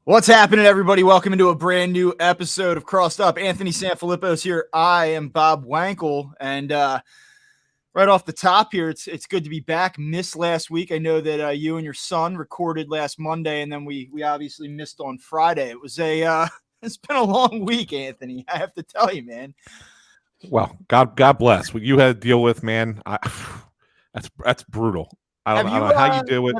What's happening, everybody? Welcome into a brand new episode of Crossed Up. Anthony Sanfilippo's here. I am Bob Wankel, and right off the top here, it's good to be back. Missed last week. I know that you and your son recorded last Monday, and then we obviously missed on Friday. It was it's been a long week, Anthony. I have to tell you, man. Well, God bless. What you had to deal with, man. That's brutal. I don't know how you do it.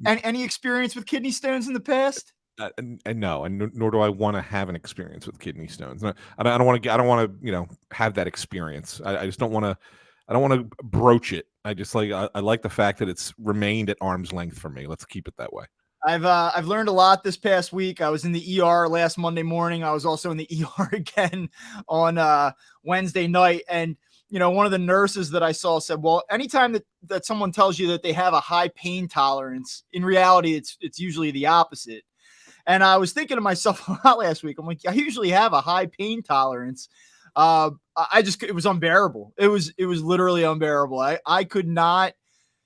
Any experience with kidney stones in the past? And no, and nor do I want to have an experience with kidney stones. I don't want to have that experience. I just don't want to. I don't want to broach it. I like the fact that it's remained at arm's length for me. Let's keep it that way. I've learned a lot this past week. I was in the ER last Monday morning. I was also in the ER again on Wednesday night. And, one of the nurses that I saw said, well, anytime that someone tells you that they have a high pain tolerance, in reality, it's usually the opposite. And I was thinking to myself a lot last week. I'm like, I usually have a high pain tolerance. It was unbearable. It was literally unbearable. I could not.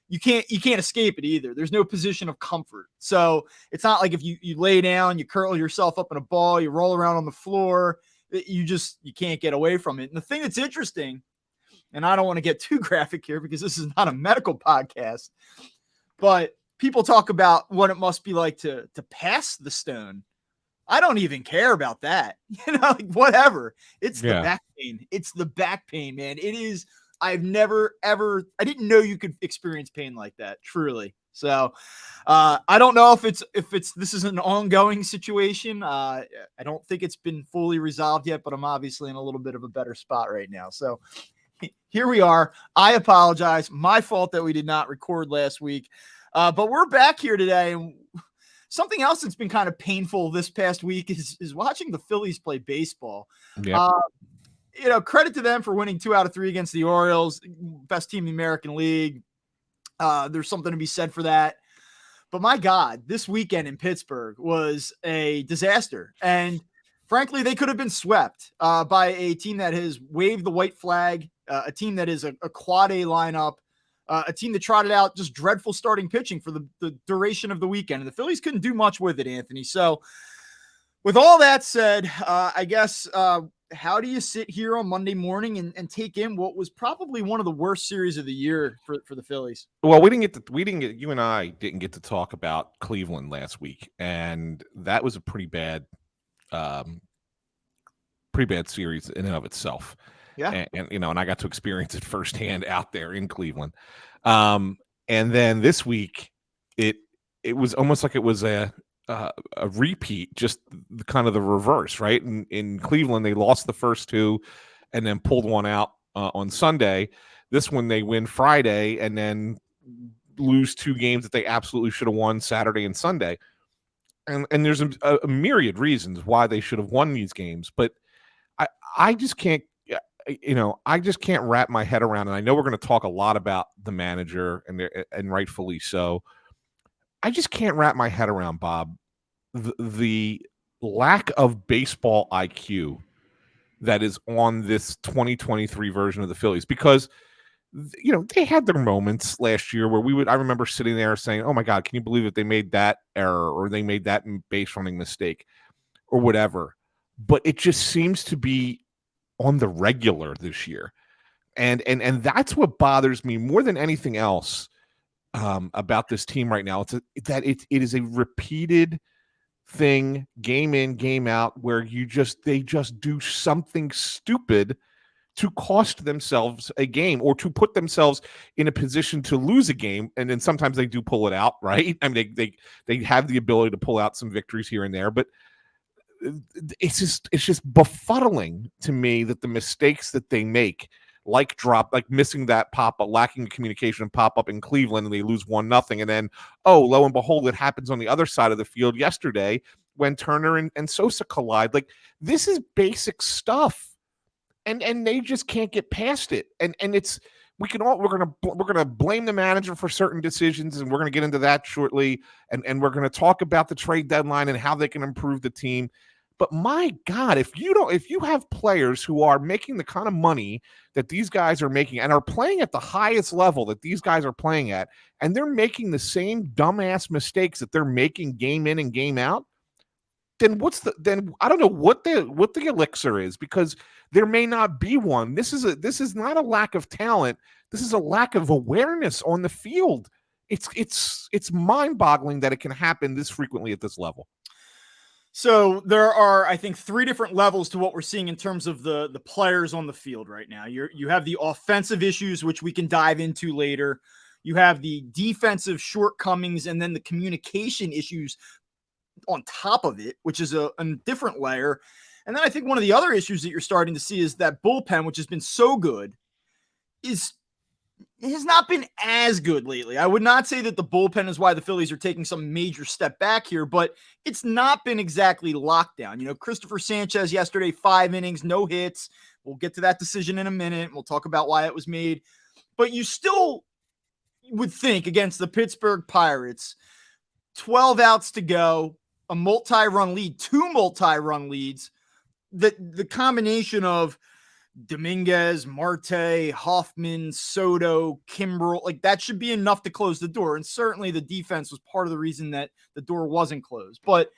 You can't escape it either. There's no position of comfort. So it's not like if you lay down, you curl yourself up in a ball, you roll around on the floor, you can't get away from it. And the thing that's interesting, and I don't want to get too graphic here because this is not a medical podcast, but people talk about what it must be like to pass the stone. I don't even care about that. Whatever. It's the back pain. It's the back pain, man. It is. I've never, ever, I didn't know you could experience pain like that, truly. So I don't know if this is an ongoing situation. I don't think it's been fully resolved yet, but I'm obviously in a little bit of a better spot right now. So here we are. I apologize. My fault that we did not record last week. But we're back here today. And something else that's been kind of painful this past week is watching the Phillies play baseball. Yep. Credit to them for winning 2 out of 3 against the Orioles, best team in the American League. There's something to be said for that. But my God, this weekend in Pittsburgh was a disaster. And frankly, they could have been swept by a team that has waved the white flag, a team that is a quad A lineup, a team that trotted out just dreadful starting pitching for the duration of the weekend. And the Phillies couldn't do much with it, Anthony. So with all that said, I guess how do you sit here on Monday morning and take in what was probably one of the worst series of the year for the Phillies? Well, you and I didn't get to talk about Cleveland last week, and that was a pretty bad series in and of itself. Yeah. And I got to experience it firsthand out there in Cleveland. And then this week, it was almost like it was a repeat, just kind of the reverse, right? In Cleveland, they lost the first 2 and then pulled one out on Sunday. This one, they win Friday and then lose 2 games that they absolutely should have won Saturday and Sunday. And there's a myriad reasons why they should have won these games, but I just can't, I just can't wrap my head around, and I know we're going to talk a lot about the manager and rightfully so. I just can't wrap my head around, Bob, the lack of baseball IQ that is on this 2023 version of the Phillies, because they had their moments last year where I remember sitting there saying, oh my God, can you believe that they made that error or they made that base running mistake or whatever. But it just seems to be on the regular this year. And that's what bothers me more than anything else about this team right now. It is a repeated thing, game in, game out, where they just do something stupid to cost themselves a game or to put themselves in a position to lose a game. And then sometimes they do pull it out, right? I mean, they have the ability to pull out some victories here and there, but it's just befuddling to me that the mistakes that they make, like missing that pop-up, lacking communication and pop-up in Cleveland, and they lose 1-0. And then, lo and behold, it happens on the other side of the field yesterday when Turner and Sosa collide. Like, this is basic stuff. And they just can't get past it. And it's we're gonna blame the manager for certain decisions, and we're gonna get into that shortly. And we're gonna talk about the trade deadline and how they can improve the team. But my God, if you have players who are making the kind of money that these guys are making and are playing at the highest level that these guys are playing at, and they're making the same dumbass mistakes that they're making game in and game out, then I don't know what the elixir is, because there may not be one. This is not a lack of talent. This is a lack of awareness on the field. It's mind-boggling that it can happen this frequently at this level. So there are, I think, 3 different levels to what we're seeing in terms of the players on the field right now. You have the offensive issues, which we can dive into later. You have the defensive shortcomings, and then the communication issues on top of it, which is a different layer. And then I think one of the other issues that you're starting to see is that bullpen, which has been so good, has not been as good lately. I would not say that the bullpen is why the Phillies are taking some major step back here, but it's not been exactly locked down. Christopher Sanchez yesterday, 5 innings, no hits. We'll get to that decision in a minute. We'll talk about why it was made. But you still would think against the Pittsburgh Pirates, 12 outs to go, a multi-run lead, 2 multi-run leads, the combination of Dominguez, Marte, Hoffman, Soto, Kimbrel, like that should be enough to close the door. And certainly the defense was part of the reason that the door wasn't closed. But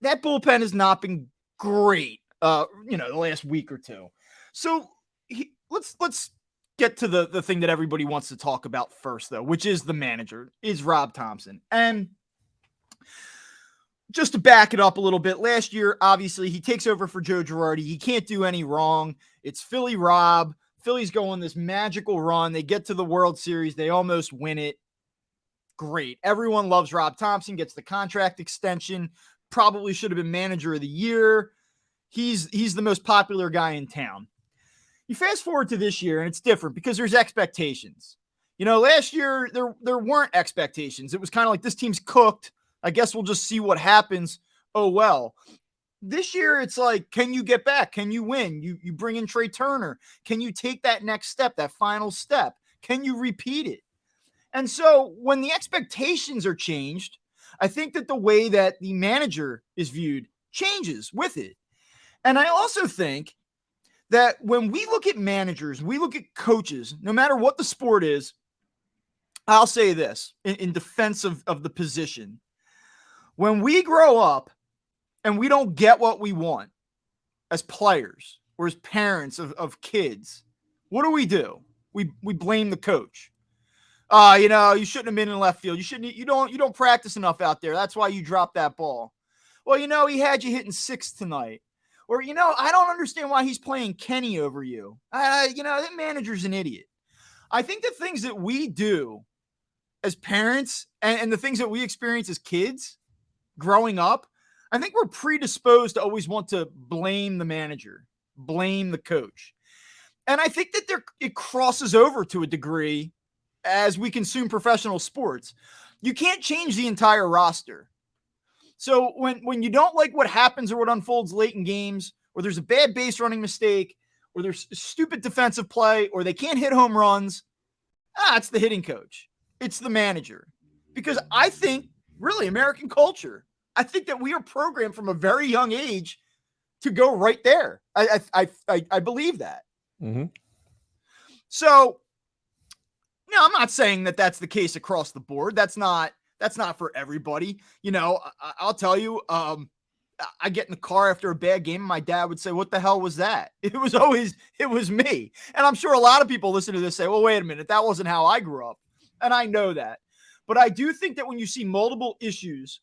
that bullpen has not been great, the last week or two. So let's get to the thing that everybody wants to talk about first, though, which is the manager, is Rob Thomson. And just to back it up a little bit, last year, obviously, he takes over for Joe Girardi. He can't do any wrong. It's Philly Rob. Phillies go on this magical run. They get to the World Series. They almost win it. Great. Everyone loves Rob Thomson, gets the contract extension, probably should have been manager of the year. He's the most popular guy in town. You fast forward to this year, and it's different because there's expectations. Last year, there weren't expectations. It was kind of like, this team's cooked. I guess we'll just see what happens. Oh, well. This year, it's like, can you get back? Can you win? You bring in Trey Turner. Can you take that next step, that final step? Can you repeat it? And so when the expectations are changed, I think that the way that the manager is viewed changes with it. And I also think that when we look at managers, we look at coaches, no matter what the sport is, I'll say this in defense of the position. When we grow up and we don't get what we want as players or as parents of kids, what do? We blame the coach. You shouldn't have been in left field. You don't practice enough out there. That's why you dropped that ball. Well, he had you hitting 6 tonight. Or, I don't understand why he's playing Kenny over you. That manager's an idiot. I think the things that we do as parents and the things that we experience as kids growing up, I think we're predisposed to always want to blame the manager, blame the coach. And I think that it crosses over to a degree as we consume professional sports. You can't change the entire roster. So when you don't like what happens or what unfolds late in games, or there's a bad base running mistake, or there's stupid defensive play, or they can't hit home runs, it's the hitting coach. It's the manager. Because I think, really, American culture, I think that we are programmed from a very young age to go right there. I believe that. Mm-hmm. So, I'm not saying that that's the case across the board. That's not for everybody. I'll tell you, I get in the car after a bad game, and my dad would say, "What the hell was that?" It was me. And I'm sure a lot of people listen to this say, "Well, wait a minute, that wasn't how I grew up." And I know that. But I do think that when you see multiple issues,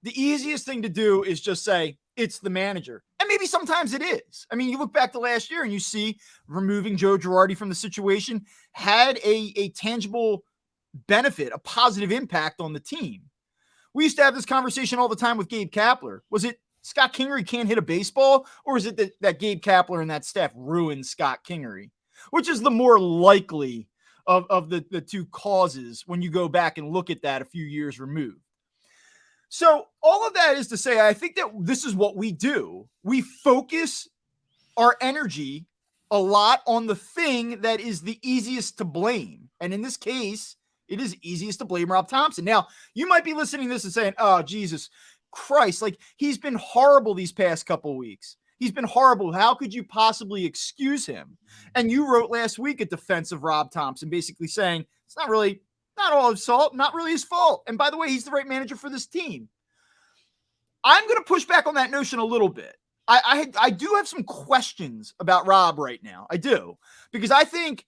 the easiest thing to do is just say, it's the manager. And maybe sometimes it is. I mean, you look back to last year and you see removing Joe Girardi from the situation had a tangible benefit, a positive impact on the team. We used to have this conversation all the time with Gabe Kapler. Was it Scott Kingery can't hit a baseball, or is it that Gabe Kapler and that staff ruined Scott Kingery? Which is the more likely of the two causes when you go back and look at that a few years removed? So all of that is to say, I think that this is what we do. We focus our energy a lot on the thing that is the easiest to blame. And in this case, it is easiest to blame Rob Thomson. Now, you might be listening to this and saying, "Oh, Jesus Christ, like he's been horrible these past couple of weeks. He's been horrible. How could you possibly excuse him?" And you wrote last week a defense of Rob Thomson, basically saying it's not all his fault, not really his fault. And by the way, he's the right manager for this team. I'm going to push back on that notion a little bit. I do have some questions about Rob right now. I do, because I think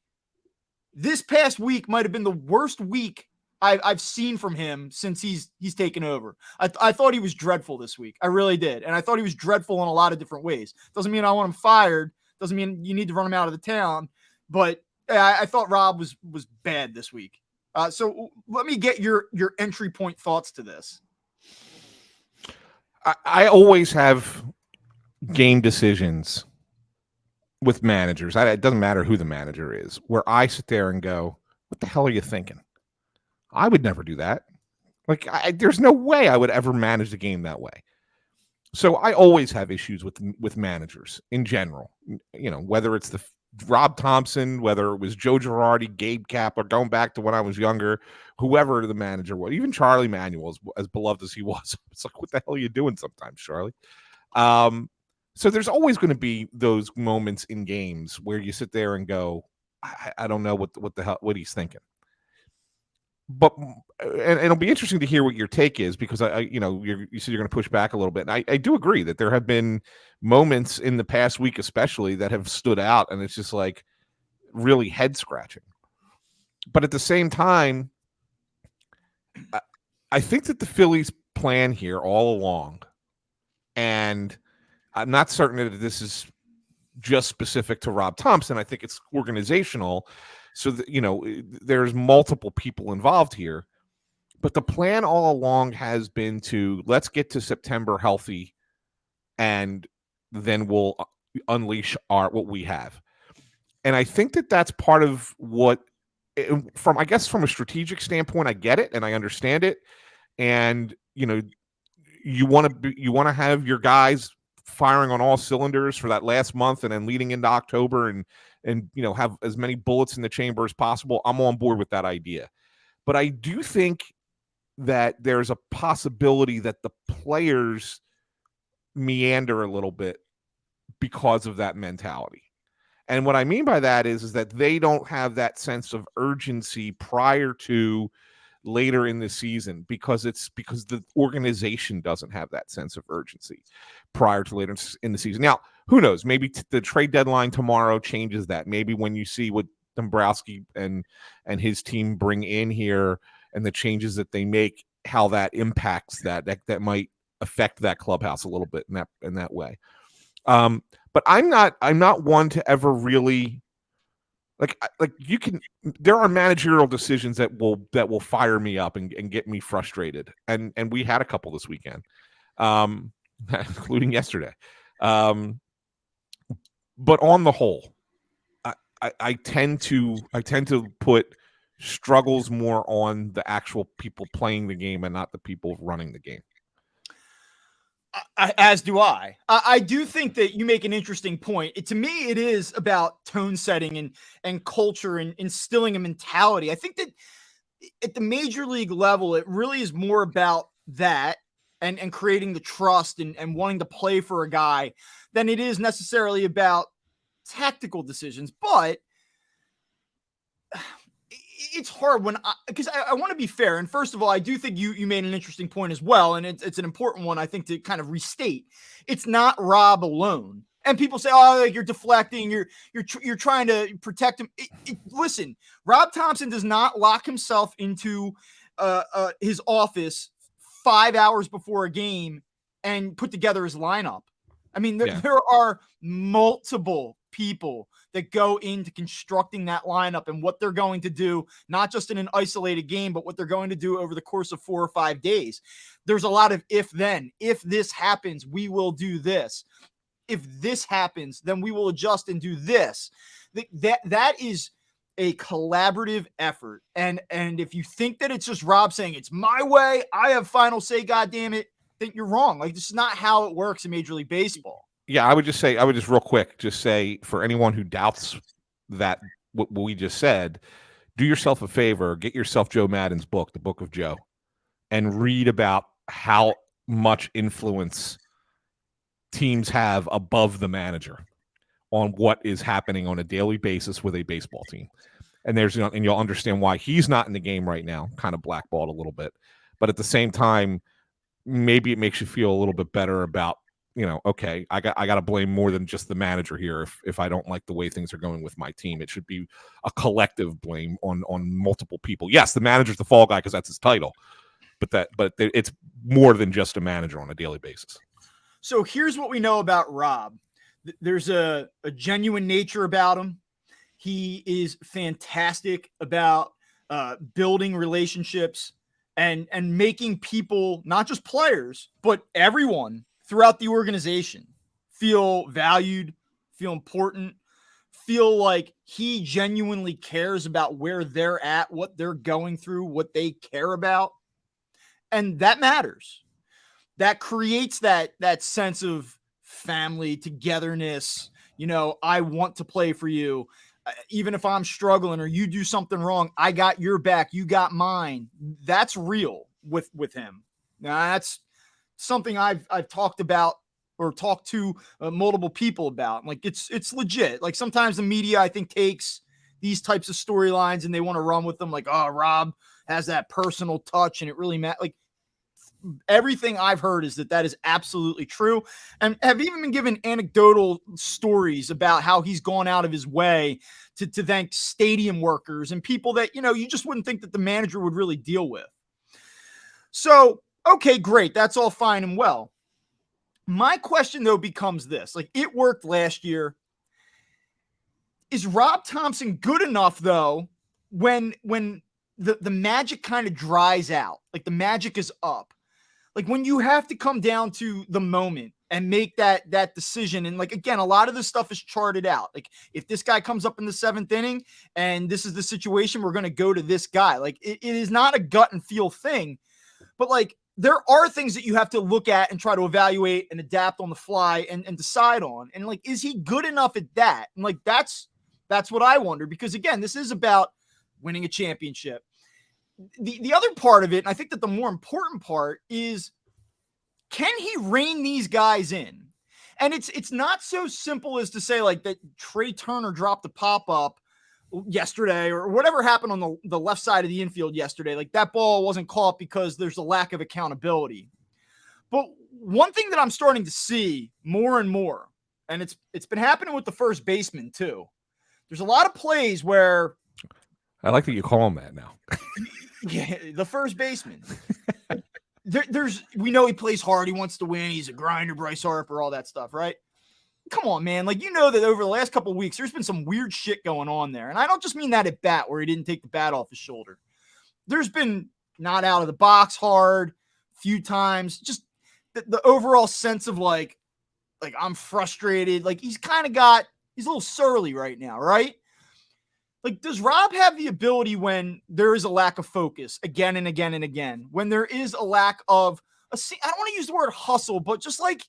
this past week might have been the worst week I've seen from him since he's taken over. I thought he was dreadful this week. I really did. And I thought he was dreadful in a lot of different ways. Doesn't mean I want him fired. Doesn't mean you need to run him out of the town. But I thought Rob was bad this week. So let me get your entry point thoughts to this. I always have game decisions with managers. It doesn't matter who the manager is, where I sit there and go, what the hell are you thinking? I would never do that. Like, there's no way I would ever manage the game that way. So I always have issues with managers in general. You know, whether it's the Rob Thomson, whether it was Joe Girardi, Gabe Kapler, going back to when I was younger, whoever the manager was, even Charlie Manuel, as beloved as he was. It's like, what the hell are you doing sometimes, Charlie? So there's always going to be those moments in games where you sit there and go, I don't know what the hell, what he's thinking. But and it'll be interesting to hear what your take is, because you said you're going to push back a little bit. And I do agree that there have been moments in the past week, especially, that have stood out, and it's just like really head scratching. But at the same time, I think that the Phillies' plan here all along, and I'm not certain that this is just specific to Rob Thomson. I think it's organizational. So that, there's multiple people involved here, but the plan all along has been to let's get to September healthy, and then we'll unleash what we have. And I think that that's part of what, from a strategic standpoint, I get it and I understand it. And you want to have your guys firing on all cylinders for that last month, and then leading into October, and have as many bullets in the chamber as possible. I'm on board with that idea. But I do think that there's a possibility that the players meander a little bit because of that mentality. And what I mean by that is that they don't have that sense of urgency prior to later in the season, because the organization doesn't have that sense of urgency prior to later in the season. Now, who knows? Maybe the trade deadline tomorrow changes that. Maybe when you see what Dombrowski and his team bring in here and the changes that they make, how that impacts that might affect that clubhouse a little bit in that way. But I'm not one to ever really like you can. There are managerial decisions that will fire me up and get me frustrated, and we had a couple this weekend, including yesterday. But on the whole, I tend to put struggles more on the actual people playing the game and not the people running the game. As do I. I do think that you make an interesting point. To me, it is about tone setting and culture and instilling a mentality. I think that at the major league level, it really is more about that and creating the trust and wanting to play for a guy than it is necessarily about tactical decisions. But it's hard because I want to be fair. And first of all, I do think you made an interesting point as well. And it's an important one, I think, to kind of restate. It's not Rob alone. And people say, oh, like, you're deflecting. You're trying to protect him. Listen, Rob Thomson does not lock himself into his office 5 hours before a game and put together his lineup. I mean, there are multiple people that go into constructing that lineup and what they're going to do, not just in an isolated game, but what they're going to do over the course of 4 or 5 days. There's a lot of if this happens, we will do this. If this happens, then we will adjust and do this. That is a collaborative effort. And if you think that it's just Rob saying it's my way, I have final say, God damn it, then you're wrong. Like, this is not how it works in Major League Baseball. Yeah, I would just real quick, say for anyone who doubts that what we just said, do yourself a favor, get yourself Joe Madden's book, The Book of Joe, and read about how much influence teams have above the manager on what is happening on a daily basis with a baseball team. And and you'll understand why he's not in the game right now, kind of blackballed a little bit. But at the same time, maybe it makes you feel a little bit better about, okay, I got to blame more than just the manager here. If I don't like the way things are going with my team, it should be a collective blame on multiple people. Yes, the manager's the fall guy because that's his title, but it's more than just a manager on a daily basis. So here's what we know about Rob. There's a genuine nature about him. He is fantastic about building relationships and making people, not just players, but everyone throughout the organization feel valued, feel important, feel like he genuinely cares about where they're at, what they're going through, what they care about. And that matters. That creates that sense of family, togetherness. I want to play for you. Even if I'm struggling or you do something wrong, I got your back, you got mine. That's real with him. Now, that's something I've talked about or talked to multiple people about. Like it's legit. Like sometimes the media, I think, takes these types of storylines and they want to run with them. Like, oh, Rob has that personal touch and it really matters. Like, everything I've heard is that is absolutely true, and have even been given anecdotal stories about how he's gone out of his way to thank stadium workers and people that, you just wouldn't think that the manager would really deal with. So, okay, great. That's all fine and well. My question, though, becomes this. Like, it worked last year. Is Rob Thomson good enough, though, when the magic kind of dries out? Like, the magic is up. Like when you have to come down to the moment and make that decision. And like, again, a lot of this stuff is charted out. Like if this guy comes up in the 7th inning and this is the situation, we're going to go to this guy. Like it is not a gut and feel thing, but like there are things that you have to look at and try to evaluate and adapt on the fly and decide on. And like, is he good enough at that? And like, that's what I wonder, because again, this is about winning a championship. The other part of it, and I think that the more important part is, can he rein these guys in? And it's not so simple as to say like that Trey Turner dropped a pop-up yesterday or whatever happened on the left side of the infield yesterday. Like that ball wasn't caught because there's a lack of accountability. But one thing that I'm starting to see more and more, and it's been happening with the first baseman too. There's a lot of plays where I like that you call him that now. Yeah, the first baseman. We know he plays hard. He wants to win. He's a grinder, Bryce Harper, all that stuff, right? Come on, man. Like, that over the last couple of weeks, there's been some weird shit going on there. And I don't just mean that at bat where he didn't take the bat off his shoulder. There's been not out of the box hard a few times. Just the overall sense of like I'm frustrated. Like he's a little surly right now, right? Like, does Rob have the ability when there is a lack of focus again and again and again, when there is a lack of I don't want to use the word hustle, but just like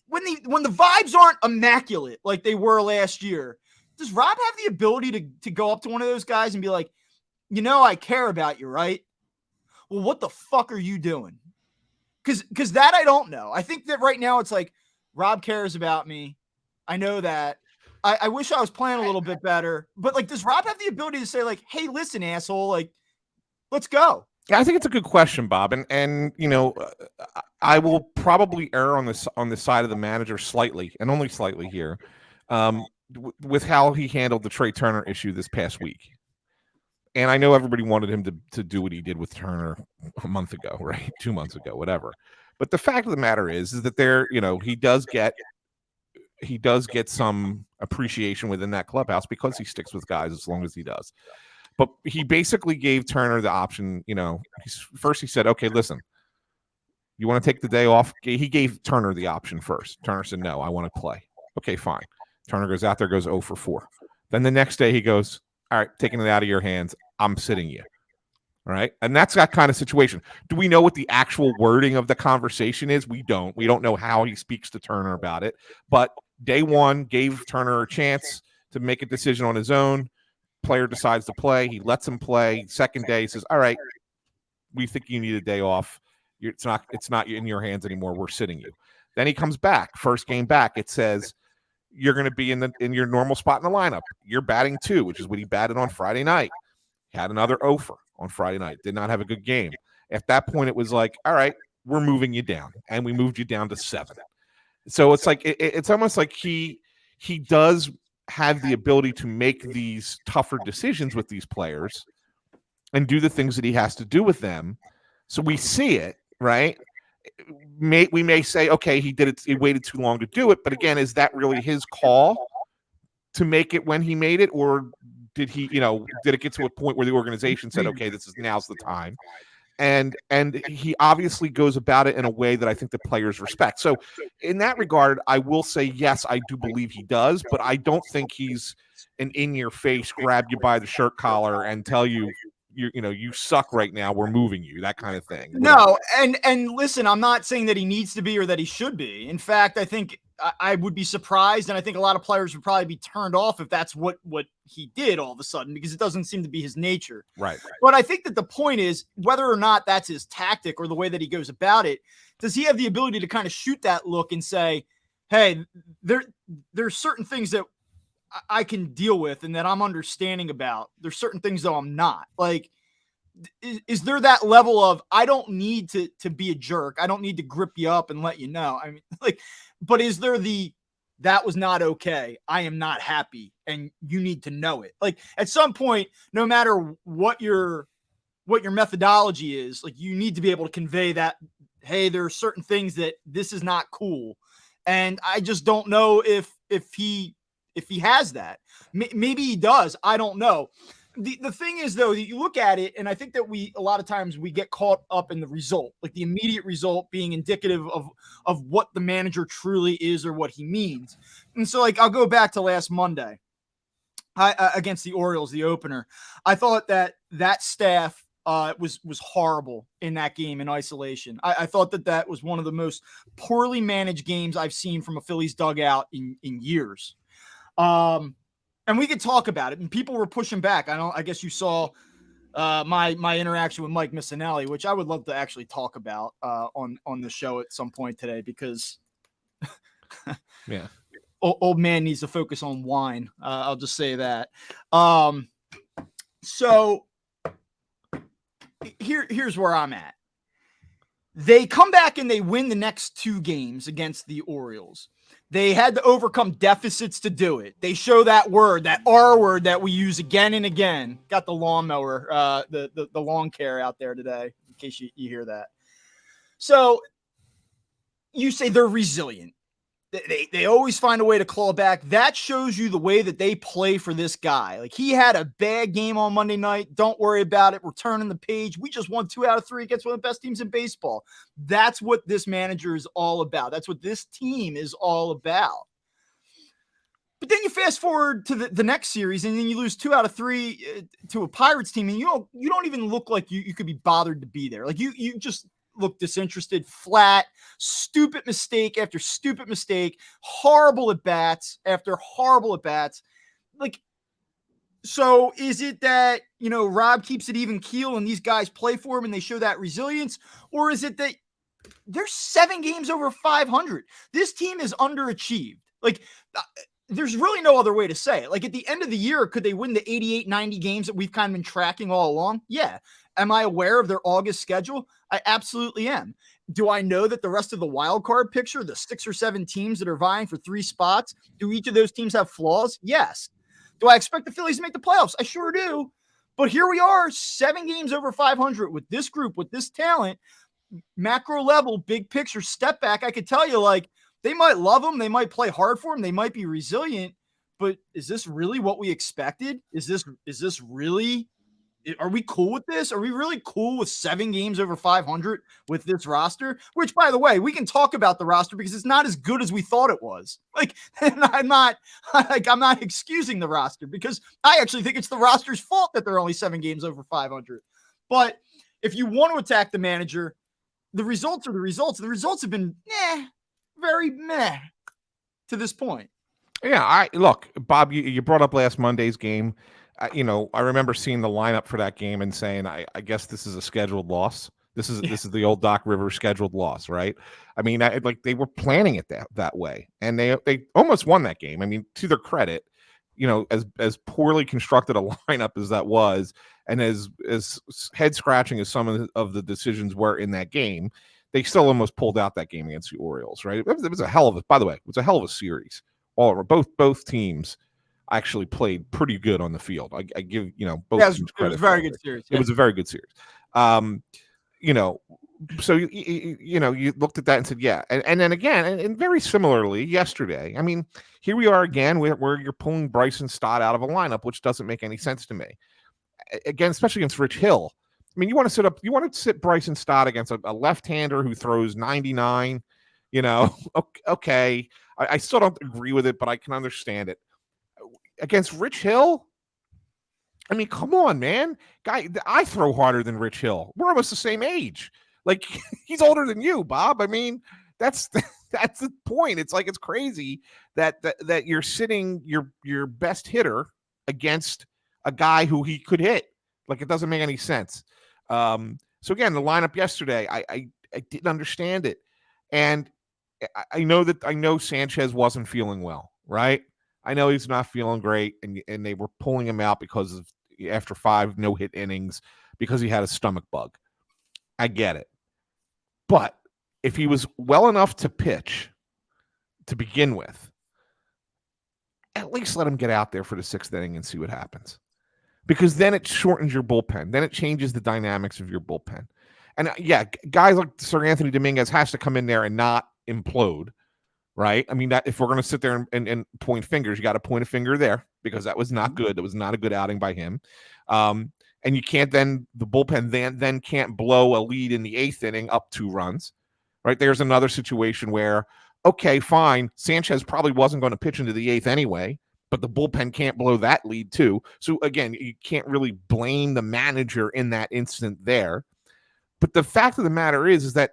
when the vibes aren't immaculate like they were last year, does Rob have the ability to go up to one of those guys and be like, I care about you, right? Well, what the fuck are you doing? Because that I don't know. I think that right now it's like Rob cares about me. I know that. I wish I was playing a little bit better, but like, does Rob have the ability to say like, hey, listen, asshole, like, let's go? Yeah, I think it's a good question, Bob. And I will probably err on the side of the manager slightly, and only slightly here, with how he handled the Trey Turner issue this past week. And I know everybody wanted him to do what he did with Turner a month ago, right? 2 months ago, whatever. But the fact of the matter is that he does get some appreciation within that clubhouse because he sticks with guys as long as he does. But he basically gave Turner the option. First he said, okay, listen, you want to take the day off? He gave Turner the option first. Turner said, no, I want to play. Okay, fine. Turner goes out there, goes 0 for 4. Then the next day he goes, all right, taking it out of your hands. I'm sitting you. All right. And that's that kind of situation. Do we know what the actual wording of the conversation is? We don't. We don't know how he speaks to Turner about it. But day one gave Turner a chance to make a decision on his own. Player decides to play. He lets him play. Second day, he says, all right, we think you need a day off. It's not in your hands anymore. We're sitting you. Then he comes back. First game back, it says you're going to be in your normal spot in the lineup. You're batting 2, which is what he batted on Friday night. He had another offer on Friday night. Did not have a good game. At that point, it was like, all right, we're moving you down, and we moved you down to 7. So it's like it's almost like he does have the ability to make these tougher decisions with these players and do the things that he has to do with them. So we see it, right? We may say, okay, he did it. He waited too long to do it. But again, is that really his call to make it when he made it, or did he, did it get to a point where the organization said, okay, now's the time? And he obviously goes about it in a way that I think the players respect. So in that regard, I will say, yes, I do believe he does, but I don't think he's an in-your-face, grab you by the shirt collar and tell you, you suck right now, we're moving you, that kind of thing. No, and listen, I'm not saying that he needs to be or that he should be. In fact, I think I would be surprised, and I think a lot of players would probably be turned off if that's what he did all of a sudden, because it doesn't seem to be his nature. Right. But I think that the point is, whether or not that's his tactic or the way that he goes about it, does he have the ability to kind of shoot that look and say, hey, there's certain things that I can deal with and that I'm understanding about. There's certain things though I'm not. Like, is there that level of, I don't need to be a jerk, I don't need to grip you up and let you know? I mean, like, but is there that was not okay, I am not happy, and you need to know it? Like, at some point, no matter what your methodology is, like, you need to be able to convey that, hey, there are certain things that this is not cool. And I just don't know if he has that. Maybe he does, I don't know. The thing is, though, that you look at it, and I think that a lot of times we get caught up in the result, like the immediate result being indicative of what the manager truly is or what he means. And so, like, I'll go back to last Monday against the Orioles, the opener. I thought that staff was horrible in that game in isolation. I thought that was one of the most poorly managed games I've seen from a Phillies dugout in years. And we could talk about it, and people were pushing back. I guess you saw my interaction with Mike Missinelli, which I would love to actually talk about on the show at some point today, because yeah, old man needs to focus on wine. I'll just say that. So here's where I'm at. They come back and they win the next 2 games against the Orioles. They had to overcome deficits to do it. They show that word, that R word that we use again and again. Got the lawnmower, the lawn care out there today, in case you hear that. So you say they're resilient. They always find a way to claw back. That shows you the way that they play for this guy. Like, he had a bad game on Monday night. Don't worry about it. We're turning the page. We just won 2 out of 3 against one of the best teams in baseball. That's what this manager is all about. That's what this team is all about. But then you fast forward to the next series, and then you lose 2 out of 3 to a Pirates team, and you don't even look like you could be bothered to be there. Like, you just look disinterested, flat, stupid mistake after stupid mistake, horrible at bats after horrible at bats. Like, so is it that, Rob keeps it even keel and these guys play for him and they show that resilience? Or is it that they're 7 games over 500? This team is underachieved. Like, there's really no other way to say it. Like, at the end of the year, could they win the 88, 90 games that we've kind of been tracking all along? Yeah. Am I aware of their August schedule? I absolutely am. Do I know that the rest of the wild card picture, the 6 or 7 teams that are vying for 3 spots, do each of those teams have flaws? Yes. Do I expect the Phillies to make the playoffs? I sure do. But here we are, 7 games over 500 with this group, with this talent, macro level, big picture, step back. I could tell you, like, they might love him. They might play hard for him. They might be resilient. But is this really what we expected? Is this really... Are we cool with this? Are we really cool with 7 games over 500 with this roster? Which, by the way, we can talk about the roster because it's not as good as we thought it was. Like, and I'm not excusing the roster, because I actually think it's the roster's fault that they're only 7 games over 500. But if you want to attack the manager, the results are the results. The results have been very meh to this point. Yeah, look, Bob, you brought up last Monday's game. I remember seeing the lineup for that game and saying, I guess this is a scheduled loss. This is the old Doc Rivers scheduled loss, right? I mean, like, they were planning it that way, and they almost won that game. I mean, to their credit, as poorly constructed a lineup as that was, and as head scratching as some of the decisions were in that game, they still almost pulled out that game against the Orioles, right? It was a hell of a, by the way, it was a hell of a series. Both teams actually played pretty good on the field. I give both teams credit. It was a very good series. It was a very good series. So you looked at that and said, yeah, and then again, and very similarly yesterday. I mean, here we are again, where you're pulling Bryson Stott out of a lineup, which doesn't make any sense to me. Again, especially against Rich Hill. I mean, you want to sit Bryson Stott against a left-hander who throws 99. Okay, I still don't agree with it, but I can understand it. Against Rich Hill, I mean, come on, man. Guy, I throw harder than Rich Hill. We're almost the same age. Like, he's older than you, Bob. I mean, that's the point. It's like, it's crazy that you're sitting your best hitter against a guy who he could hit. Like, it doesn't make any sense. So again, the lineup yesterday, I didn't understand it. And I know Sanchez wasn't feeling well, right? I know he's not feeling great, and they were pulling him out after 5 no-hit innings because he had a stomach bug. I get it. But if he was well enough to pitch to begin with, at least let him get out there for the 6th inning and see what happens. Because then it shortens your bullpen. Then it changes the dynamics of your bullpen. And yeah, guys like Sir Anthony Dominguez has to come in there and not implode, right? I mean, that if we're going to sit there and point fingers, you got to point a finger there because that was not good. That was not a good outing by him. And you can't the bullpen then can't blow a lead in the 8th inning up 2 runs, right? There's another situation where, okay, fine, Sanchez probably wasn't going to pitch into the 8th anyway, but the bullpen can't blow that lead too. So again, you can't really blame the manager in that instant there. But the fact of the matter is that,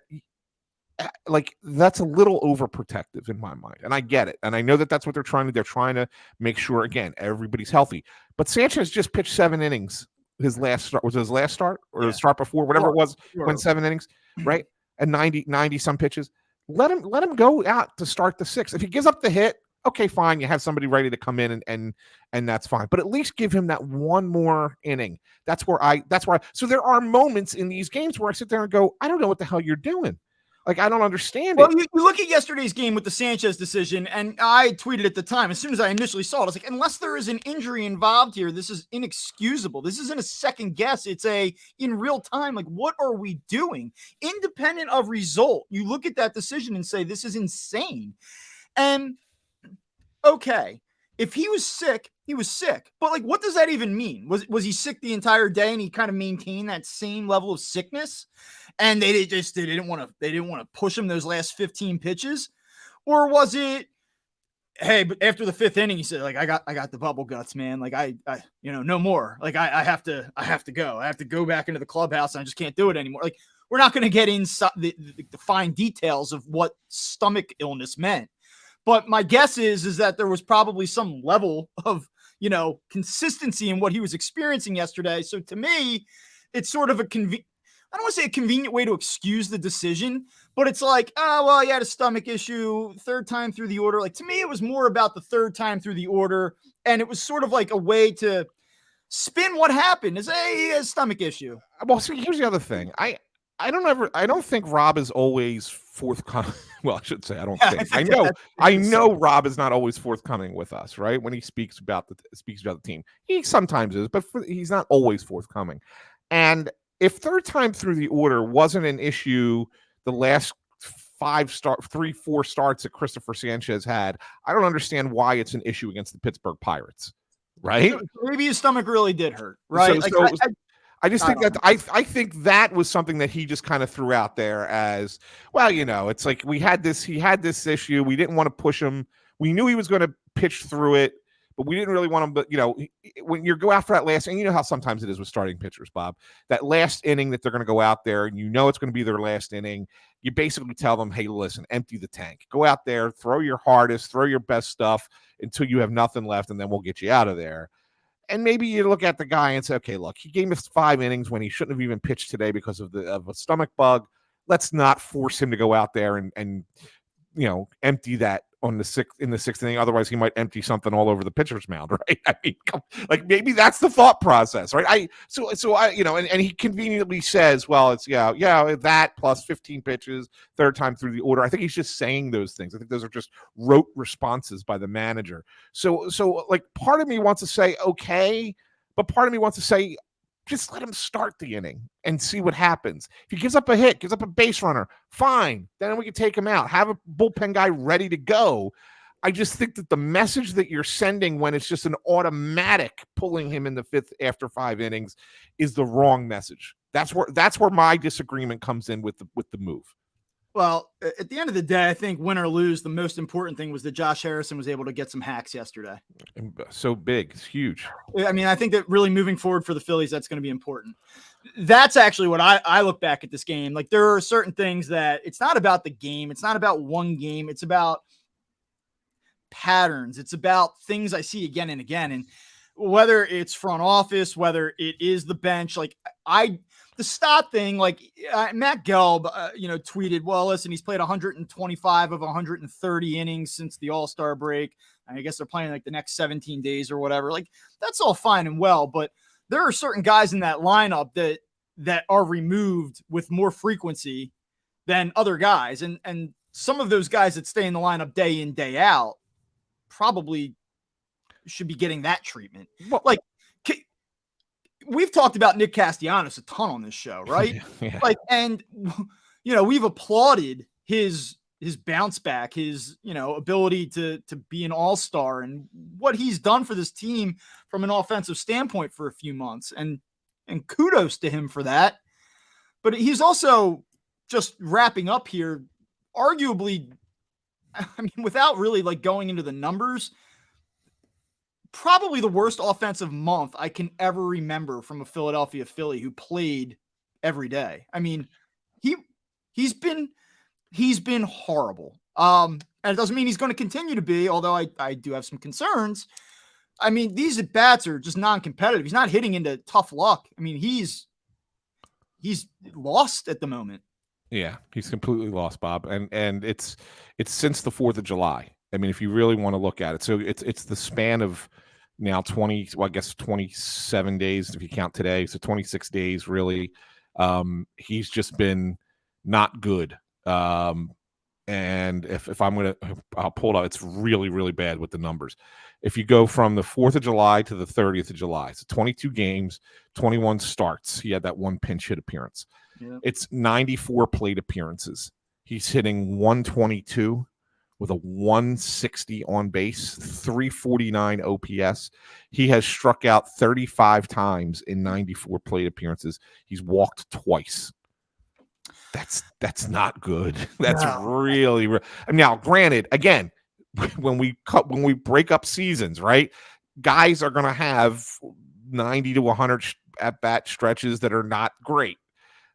like, that's a little overprotective in my mind. And I get it. And I know that that's what they're trying to do. They're trying to make sure, again, everybody's healthy. But Sanchez just pitched 7 innings. His last start was his last start or the start before, whatever it was, went 7 innings, right? And 90 some pitches. Let him go out to start the 6th. If he gives up the hit, okay, fine. You have somebody ready to come in and that's fine. But at least give him that one more inning. That's where so there are moments in these games where I sit there and go, I don't know what the hell you're doing. Like, I don't understand it. Well, you look at yesterday's game with the Sanchez decision, and I tweeted at the time, as soon as I initially saw it, I was like, unless there is an injury involved here, this is inexcusable. This isn't a second guess. It's in real time. Like, what are we doing? Independent of result, you look at that decision and say, this is insane. And, okay, if he was sick, he was sick. But, like, what does that even mean? Was he sick the entire day and he kind of maintained that same level of sickness? And they didn't want to push him those last 15 pitches? Or was it, hey, but after the 5th inning, he said, like, I got the bubble guts, man. Like, I no more. Like, I have to go. I have to go back into the clubhouse and I just can't do it anymore. Like, we're not going to get inside the fine details of what stomach illness meant. But my guess is that there was probably some level of, consistency in what he was experiencing yesterday. So to me, it's sort of I don't want to say a convenient way to excuse the decision, but it's like, oh, well, he had a stomach issue, 3rd time through the order. Like, to me, it was more about the 3rd time through the order. And it was sort of like a way to spin what happened is, hey, he has a stomach issue. Well, see, here's the other thing. I don't think Rob is always forthcoming. Well, I should say I don't think. I know Rob is not always forthcoming with us, right? When he speaks about the team, he sometimes is, but he's not always forthcoming. And if 3rd time through the order wasn't an issue, the last 4 starts that Christopher Sanchez had, I don't understand why it's an issue against the Pittsburgh Pirates, right? So maybe his stomach really did hurt, right? I just think that I think that was something that he just kind of threw out there as, well, it's like he had this issue. We didn't want to push him. We knew he was going to pitch through it, but we didn't really want him. But, when you go after that last, and you know how sometimes it is with starting pitchers, Bob, that last inning that they're going to go out there and it's going to be their last inning, you basically tell them, hey, listen, empty the tank. Go out there, throw your hardest, throw your best stuff until you have nothing left, and then we'll get you out of there. And maybe you look at the guy and say, okay, look, he gave us 5 innings when he shouldn't have even pitched today because of a stomach bug. Let's not force him to go out there and empty that on in the sixth inning. Otherwise, he might empty something all over the pitcher's mound, right? I mean, like maybe that's the thought process, right? So I, and he conveniently says, well, it's that plus 15 pitches, third time through the order. I think he's just saying those things. I think those are just rote responses by the manager. So like part of me wants to say okay, but part of me wants to say, just let him start the inning and see what happens. If he gives up a hit, gives up a base runner, fine. Then we can take him out. Have a bullpen guy ready to go. I just think that the message that you're sending when it's just an automatic pulling him in the fifth after 5 innings is the wrong message. That's where my disagreement comes in with the move. Well, at the end of the day, I think win or lose, the most important thing was that Josh Harrison was able to get some hacks yesterday. So big. It's huge. I mean, I think that really moving forward for the Phillies, that's going to be important. That's actually what I look back at this game. Like there are certain things that it's not about the game. It's not about one game. It's about patterns. It's about things I see again and again. And whether it's front office, whether it is the bench, like the Stott thing, like Matt Gelb, tweeted, well, listen, he's played 125 of 130 innings since the All-Star break. I guess they're playing like the next 17 days or whatever. Like that's all fine and well, but there are certain guys in that lineup that are removed with more frequency than other guys. And some of those guys that stay in the lineup day in, day out probably should be getting that treatment. Well, like, we've talked about Nick Castellanos a ton on this show, right? Yeah. Like, and we've applauded his bounce back, his ability to be an all-star and what he's done for this team from an offensive standpoint for a few months, and kudos to him for that. But he's also just wrapping up here, arguably, I mean, without really like going into the numbers, probably the worst offensive month I can ever remember from a Philadelphia Philly who played every day. I mean, he's been horrible. And it doesn't mean he's going to continue to be, although I do have some concerns. I mean, these at bats are just non-competitive. He's not hitting into tough luck. I mean, he's lost at the moment. Yeah, he's completely lost, Bob. And it's since the 4th of July. I mean, if you really want to look at it. So it's the span of now 27 days if you count today. So 26 days really. He's just been not good. And if I'll pull it out, it's really, really bad with the numbers. If you go from the 4th of July to the 30th of July, so 22 games, 21 starts. He had that one pinch hit appearance. Yeah. It's 94 plate appearances. He's hitting 122 with a 160 on base, 349 OPS. He has struck out 35 times in 94 plate appearances. He's walked twice. That's not good. That's really. Now, granted, again, when we break up seasons, right? Guys are going to have 90 to 100 at bat stretches that are not great,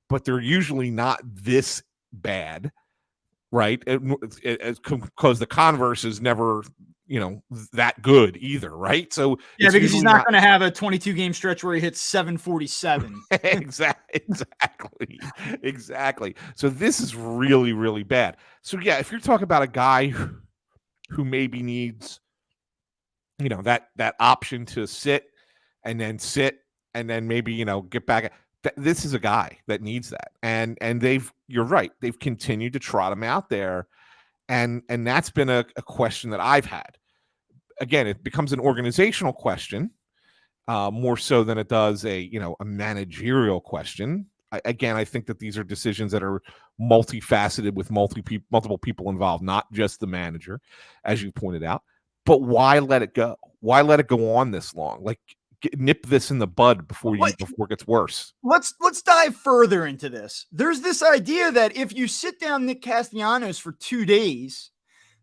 but they're usually not this bad, right? Because the converse is never, that good either, right? So yeah, because he's not going to have a 22 game stretch where he hits 747. Exactly. So this is really, really bad. So yeah, if you're talking about a guy who maybe needs, that option to sit and then maybe, get back. This is a guy that needs that. And you're right. They've continued to trot him out there. And that's been a question that I've had. Again, it becomes an organizational question more so than it does a managerial question. I think that these are decisions that are multifaceted with multiple people involved, not just the manager, as you pointed out. But why let it go? Why let it go on this long? Like, nip this in the bud before it gets worse. Let's dive further into this. There's this idea that if you sit down Nick Castellanos for 2 days,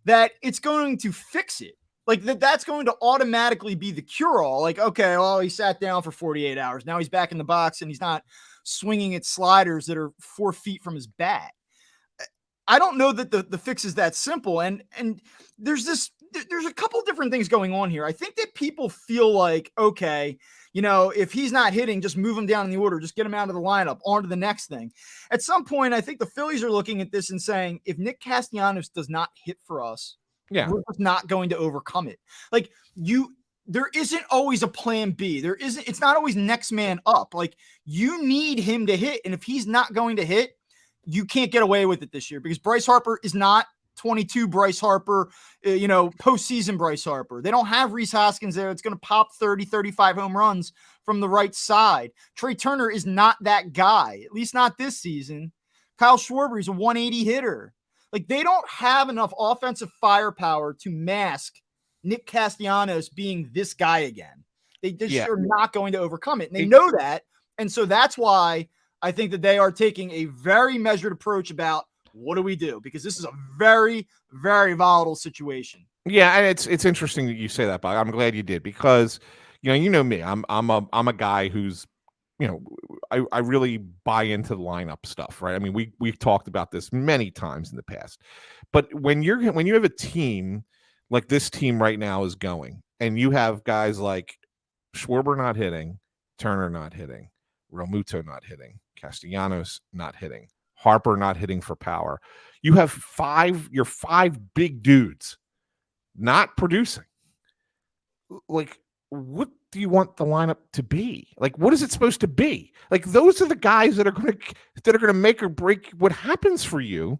that it's going to fix it. Like that's going to automatically be the cure-all. Like, okay, well, he sat down for 48 hours. Now he's back in the box and he's not swinging at sliders that are 4 feet from his bat. I don't know that the fix is that simple. And there's a couple different things going on here. I think that people feel like, okay, if he's not hitting, just move him down in the order, just get him out of the lineup, on to the next thing. At some point, I think the Phillies are looking at this and saying, if Nick Castellanos does not hit for us Yeah. we're just not going to overcome it. Like there isn't always a plan B. It's not always next man up. Like you need him to hit. And if he's not going to hit, you can't get away with it this year because Bryce Harper is not 22 Bryce Harper, postseason Bryce Harper. They don't have Rhys Hoskins there. It's going to pop 30, 35 home runs from the right side. Trey Turner is not that guy, at least not this season. Kyle Schwarber is a 180 hitter. Like they don't have enough offensive firepower to mask Nick Castellanos being this guy again. They just are not going to overcome it. And they know that. And so that's why I think that they are taking a very measured approach about what do we do? Because this is a very, very volatile situation. Yeah, and it's interesting that you say that, Bob. I'm glad you did because you know me. I'm a guy who's I really buy into the lineup stuff, right? I mean, we've talked about this many times in the past. But when you have a team like this team right now is going, and you have guys like Schwarber not hitting, Turner not hitting, Realmuto not hitting, Castellanos not hitting, Harper not hitting for power. You have your five big dudes not producing. Like, what do you want the lineup to be? Like, what is it supposed to be? Like, those are the guys that are going to make or break what happens for you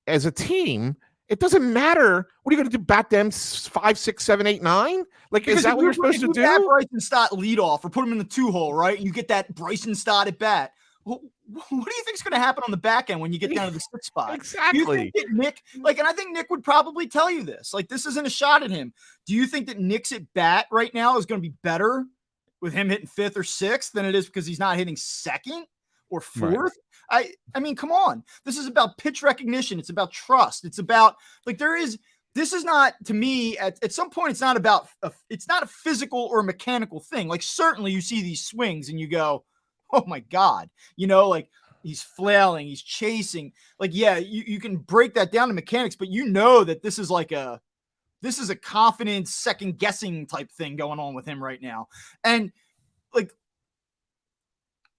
as a team. It doesn't matter. What are you going to do? Bat them 5, 6, 7, 8, 9? Like, because is that what you're supposed to do? Have Bryson Stott lead off or put him in the 2-hole, right? And you get that Bryson Stott at bat. What do you think is going to happen on the back end when you get down to the 6th spot? Exactly. Do you think that Nick, and I think Nick would probably tell you this. Like, this isn't a shot at him. Do you think that Nick's at bat right now is going to be better with him hitting 5th or 6th than it is because he's not hitting 2nd or 4th? Right. I mean, come on. This is about pitch recognition. It's about trust. It's about this is not, to me, at some point, it's not a physical or a mechanical thing. Like, certainly you see these swings and you go, oh my God, like he's flailing, he's chasing. Like, yeah, you can break that down to mechanics, but that this is a confidence, second guessing type thing going on with him right now. And like,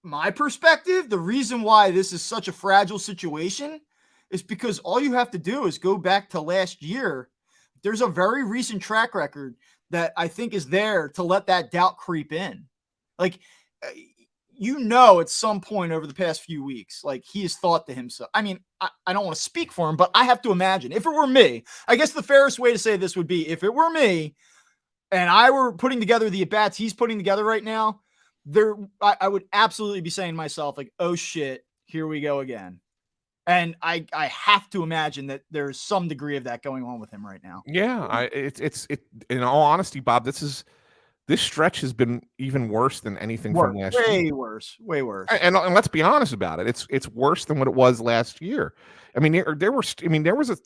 my perspective, the reason why this is such a fragile situation is because all you have to do is go back to last year. There's a very recent track record that I think is there to let that doubt creep in. Like, at some point over the past few weeks, like he has thought to himself, I mean, I don't want to speak for him, but I have to imagine if it were me, I guess the fairest way to say this would be if it were me and I were putting together the at-bats he's putting together right now, I would absolutely be saying to myself, like, oh shit, here we go again. And I have to imagine that there's some degree of that going on with him right now. Yeah, it's in all honesty, Bob, this stretch has been even worse than anything from last year. Way worse. And let's be honest about it. It's worse than what it was last year. I mean, there was a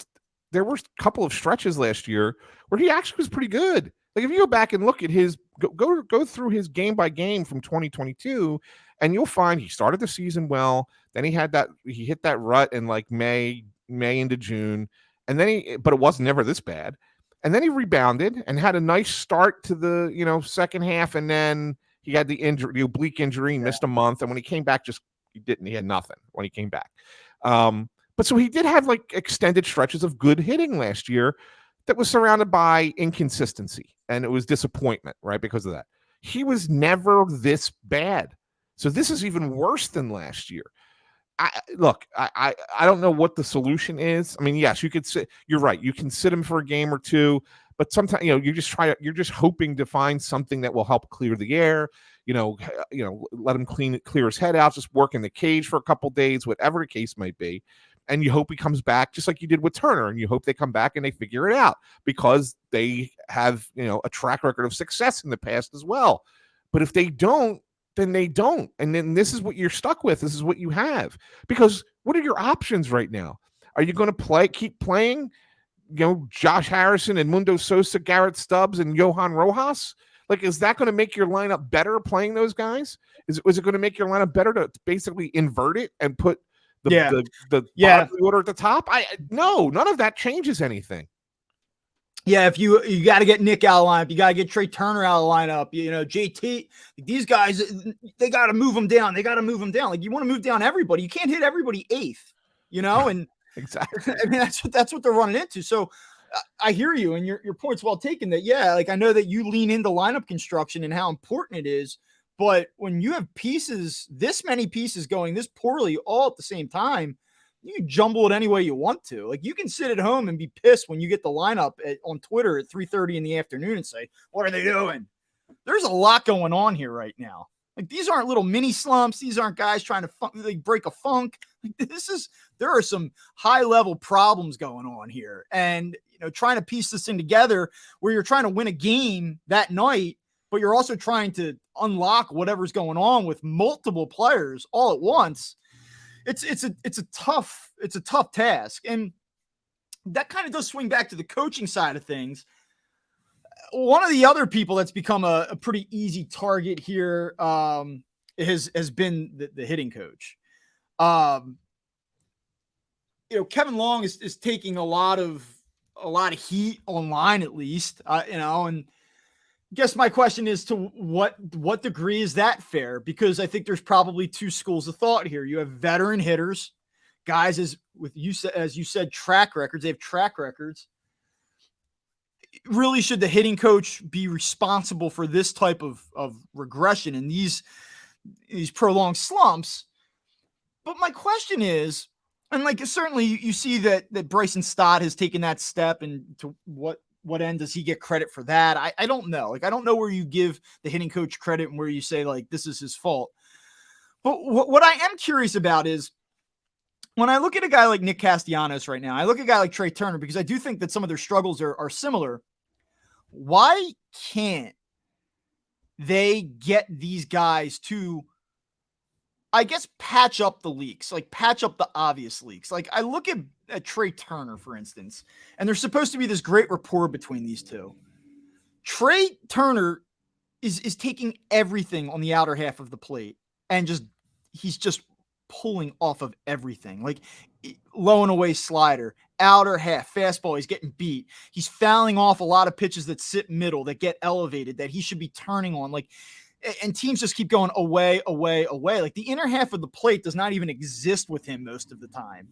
couple of stretches last year where he actually was pretty good. Like if you go back and look at his go through his game by game from 2022, and you'll find he started the season well. Then he hit that rut in like May into June, and then but it was never this bad. And then he rebounded and had a nice start to the second half, and then he had the oblique injury, missed a month, and when he came back, he had nothing when he came back. But so he did have like extended stretches of good hitting last year that was surrounded by inconsistency, and it was disappointment, right? Because of that. He was never this bad. So this is even worse than last year. I don't know what the solution is. I mean, yes, you could sit. You're right. You can sit him for a game or two, but sometimes you're just hoping to find something that will help clear the air. Let him clear his head out, just work in the cage for a couple days, whatever the case might be. And you hope he comes back just like you did with Turner, and you hope they come back and they figure it out because they have a track record of success in the past as well. But if they don't, then they don't. And then this is what you're stuck with. This is what you have. Because what are your options right now? Are you going to keep playing, Josh Harrison and Mundo Sosa, Garrett Stubbs, and Johan Rojas? Like, is that going to make your lineup better playing those guys? Is it going to make your lineup better to basically invert it and put the order at the top? No, none of that changes anything. Yeah, if you got to get Nick out of the lineup, you got to get Trey Turner out of the lineup. JT, these guys, they got to move them down. Like, you want to move down everybody. You can't hit everybody 8th, and exactly. I mean, that's what they're running into. So I hear you, and your point's well taken. That yeah, like I know that you lean into lineup construction and how important it is, but when you have pieces, this many pieces going this poorly all at the same time, you can jumble it any way you want to. Like you can sit at home and be pissed when you get the lineup on Twitter at 3:30 in the afternoon and say, "What are they doing?" There's a lot going on here right now. Like these aren't little mini slumps. These aren't guys trying to like break a funk. Like, there are some high level problems going on here, and trying to piece this thing together where you're trying to win a game that night, but you're also trying to unlock whatever's going on with multiple players all at once. It's a tough task, and that kind of does swing back to the coaching side of things. One of the other people that's become a pretty easy target here has been the hitting coach. Kevin Long is taking a lot of heat online, at least, and I guess my question is to what degree is that fair? Because I think there's probably two schools of thought here. You have veteran hitters, guys as you said, track records. They have track records. Really, should the hitting coach be responsible for this type of regression and these prolonged slumps? But my question is, and like certainly you see that Bryson Stott has taken that step, and to what end does he get credit for that? I don't know. Like I don't know where you give the hitting coach credit and where you say like this is his fault. But what I am curious about is when I look at a guy like Nick Castellanos right now, I look at a guy like Trey Turner, because I do think that some of their struggles are similar. Why can't they get these guys to, I guess, patch up the leaks, like patch up the obvious leaks? Like I look at Trey Turner, for instance, and there's supposed to be this great rapport between these two. Trey Turner is taking everything on the outer half of the plate and he's just pulling off of everything, like low and away slider, outer half, fastball. He's getting beat. He's fouling off a lot of pitches that sit middle, that get elevated, that he should be turning on. Like, and teams just keep going away, away, away. Like the inner half of the plate does not even exist with him most of the time.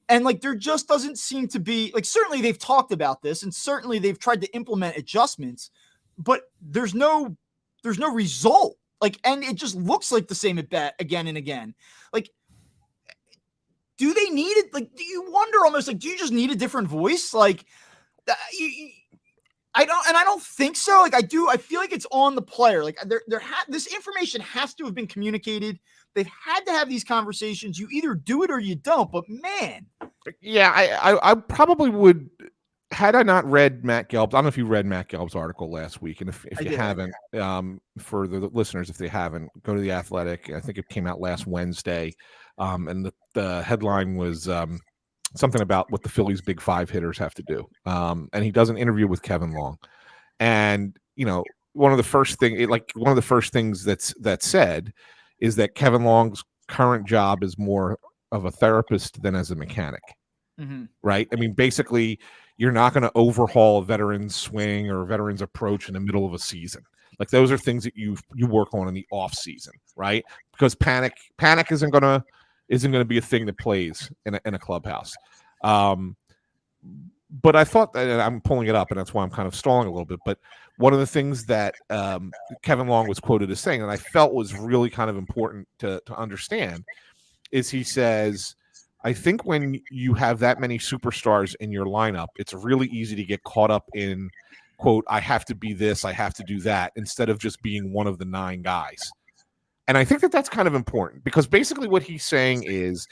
And like, there just doesn't seem to be, like, certainly they've talked about this and certainly they've tried to implement adjustments, but there's no result. Like, and it just looks like the same at bat again and again. Like, do they need it? Like, do you wonder almost like, do you just need a different voice? Like, I don't think so. Like, I feel like it's on the player. Like this information has to have been communicated. They've had to have these conversations. You either do it or you don't, but man. Yeah, I probably would, had I not read Matt Gelb's, I don't know if you read Matt Gelb's article last week, and if you haven't, for the listeners, if they haven't, go to The Athletic. I think it came out last Wednesday, and the headline was something about what the Phillies' big five hitters have to do. And he does an interview with Kevin Long, and one of the first things that's said is that Kevin Long's current job is more of a therapist than as a mechanic. Mm-hmm. Right? I mean, basically, you're not going to overhaul a veteran's swing or a veteran's approach in the middle of a season. Like, those are things that you work on in the off season, right? Because panic isn't going to be a thing that plays in a clubhouse. But I thought that, and I'm pulling it up, and that's why I'm kind of stalling a little bit. But one of the things that Kevin Long was quoted as saying, and I felt was really kind of important to understand, is he says, I think when you have that many superstars in your lineup, it's really easy to get caught up in, quote, I have to be this, I have to do that, instead of just being one of the 9 guys. And I think that that's kind of important, because basically what he's saying is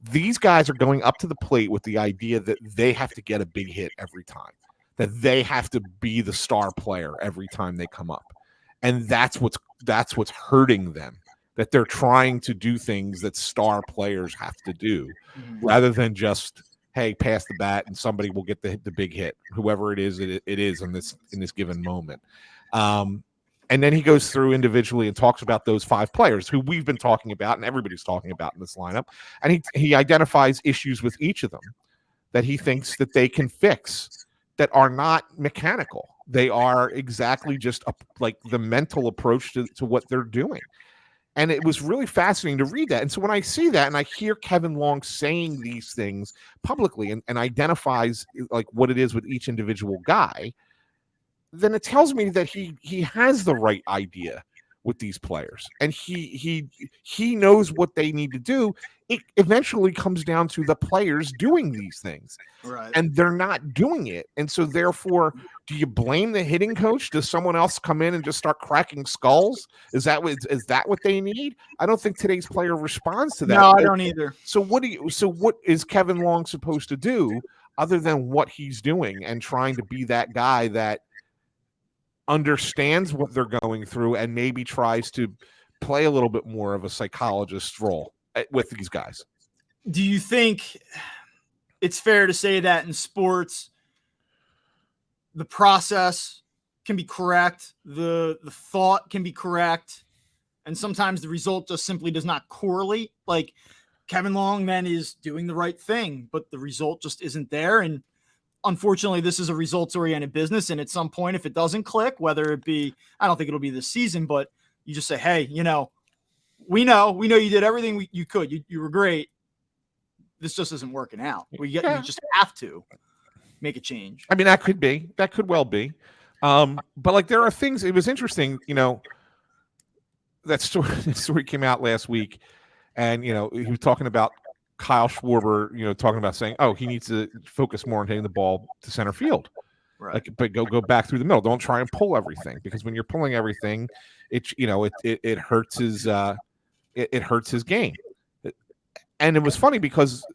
these guys are going up to the plate with the idea that they have to get a big hit every time, that they have to be the star player every time they come up. And that's what's hurting them, that they're trying to do things that star players have to do, rather than just, hey, pass the bat and somebody will get the big hit, whoever it is in this given moment. And then he goes through individually and talks about those 5 players who we've been talking about and everybody's talking about in this lineup. And he identifies issues with each of them that he thinks that they can fix that are not mechanical. They are exactly just like the mental approach to what they're doing. And it was really fascinating to read that. And so when I see that and I hear Kevin Long saying these things publicly and identifies like what it is with each individual guy, then it tells me that he has the right idea with these players, and he knows what they need to do. It eventually comes down to the players doing these things, Right. and they're not doing it. And so therefore, do you blame the hitting coach? Does someone else come in and just start cracking skulls? Is that what they need? I don't think today's player responds to that. No, I don't either. So what is Kevin Long supposed to do other than what he's doing and trying to be that guy that understands what they're going through and maybe tries to play a little bit more of a psychologist role with these guys? Do you think it's fair to say that in sports, the process can be correct, the thought can be correct, and sometimes the result just simply does not correlate? Like Kevin Long then is doing the right thing, but the result just isn't there. And unfortunately, this is a results-oriented business, and at some point, if it doesn't click, whether it be, I don't think it'll be this season, but you just say, hey, we know you did everything you could. You were great. This just isn't working out. You just have to make a change. I mean, that could well be. But like there are things, it was interesting, that story came out last week, and, he was talking about Kyle Schwarber, talking about saying, oh, he needs to focus more on hitting the ball to center field. Right. Like, but go back through the middle. Don't try and pull everything, because when you're pulling everything, it hurts his it hurts his game. And it was funny because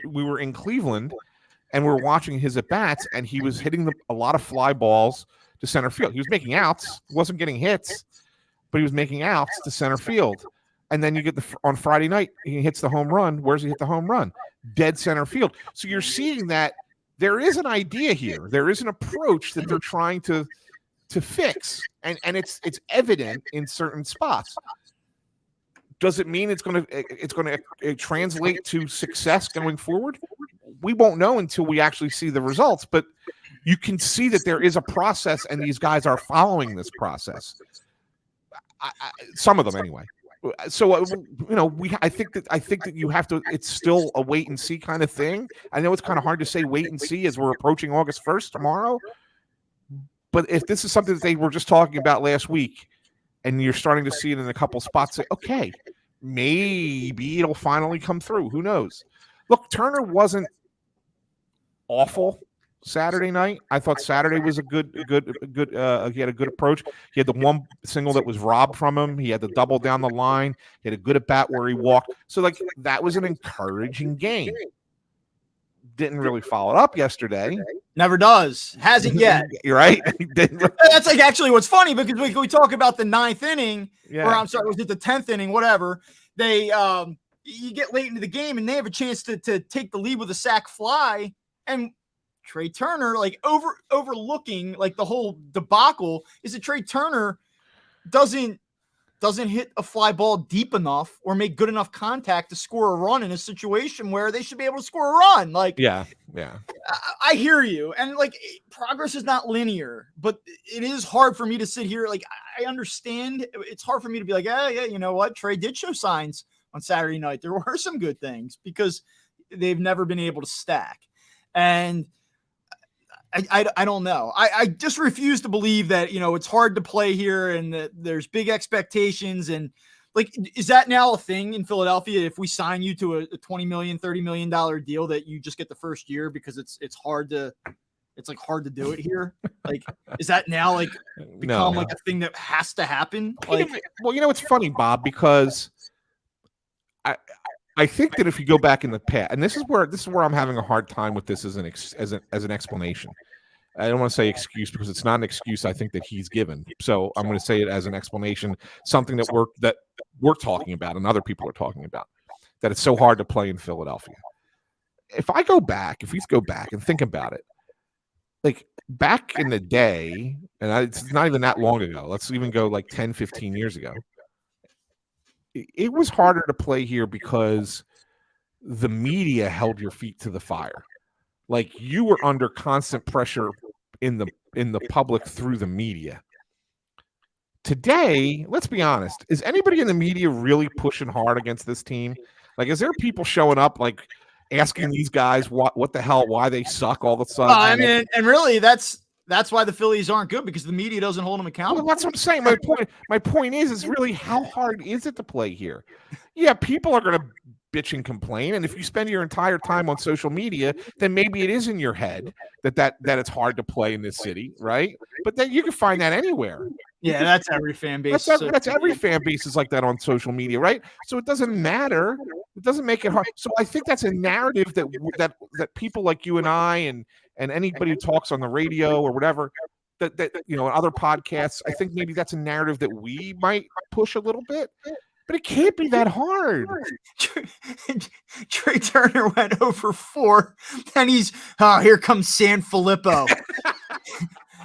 we were in Cleveland and we were watching his at bats, and he was hitting a lot of fly balls to center field. He was making outs, he wasn't getting hits, but he was making outs to center field. And then you get on Friday night, he hits the home run. Where's he hit the home run? Dead center field. So you're seeing that there is an idea here. There is an approach that they're trying to fix, and it's evident in certain spots. Does it mean it's going to translate to success going forward? We won't know until we actually see the results. But you can see that there is a process, and these guys are following this process. Some of them, anyway. So I think that you have to. It's still a wait and see kind of thing. I know it's kind of hard to say wait and see as we're approaching August 1st tomorrow. But if this is something that they were just talking about last week, and you're starting to see it in a couple spots, say, okay, maybe it'll finally come through. Who knows? Look, Turner wasn't awful Saturday night. I thought Saturday was a good. He had a good approach. He had the one single that was robbed from him. He had the double down the line. He had a good at bat where he walked. So like that was an encouraging game. Didn't really follow it up yesterday. Never does. Hasn't yet. You're right. That's like actually what's funny, because we talk about the 9th inning, Yeah. or I'm sorry, was it the 10th inning? Whatever. They you get late into the game and they have a chance to take the lead with a sac fly, and Trey Turner, like overlooking like the whole debacle, is that Trey Turner doesn't hit a fly ball deep enough or make good enough contact to score a run in a situation where they should be able to score a run. Like, yeah. I hear you. And like progress is not linear, but it is hard for me to sit here. Like, I understand it's hard for me to be like, yeah, you know what? Trey did show signs on Saturday night. There were some good things, because they've never been able to stack. And I don't know. I just refuse to believe that, it's hard to play here and that there's big expectations. And like, is that now a thing in Philadelphia? If we sign you to a $20 million, $30 million deal, that you just get the first year because it's hard to do it here? Like, is that now like become like a thing that has to happen? Like, well, it's funny, Bob, because I think that if you go back in the past, and this is where I'm having a hard time with this as an explanation. I don't want to say excuse, because it's not an excuse I think that he's given. So I'm going to say it as an explanation, something that we're talking about and other people are talking about, that it's so hard to play in Philadelphia. If we go back and think about it, like back in the day, and it's not even that long ago, let's even go like 10, 15 years ago, it was harder to play here because the media held your feet to the fire. Like, you were under constant pressure in the public through the media. today, let's be honest, is anybody in the media really pushing hard against this team? Like, is there people showing up like asking these guys what the hell, why they suck all of a Well, sudden? I mean, and really, that's why the Phillies aren't good, because the media doesn't hold them Well, accountable. that's what I'm saying. My point is really, how hard is it to play here? Yeah, people are going to bitch and complain, and if you spend your entire time on social media, then maybe it is in your head that it's hard to play in this city, right? But then you can find that anywhere. Yeah, that's every fan base. That's every fan base is like that on social media, right? So it doesn't matter. It doesn't make it hard. So I think that's a narrative that people like you and I and anybody who talks on the radio or whatever, that other podcasts, I think maybe that's a narrative that we might push a little bit, but it can't be that hard. Trey Turner went over 4, and here comes San Filippo.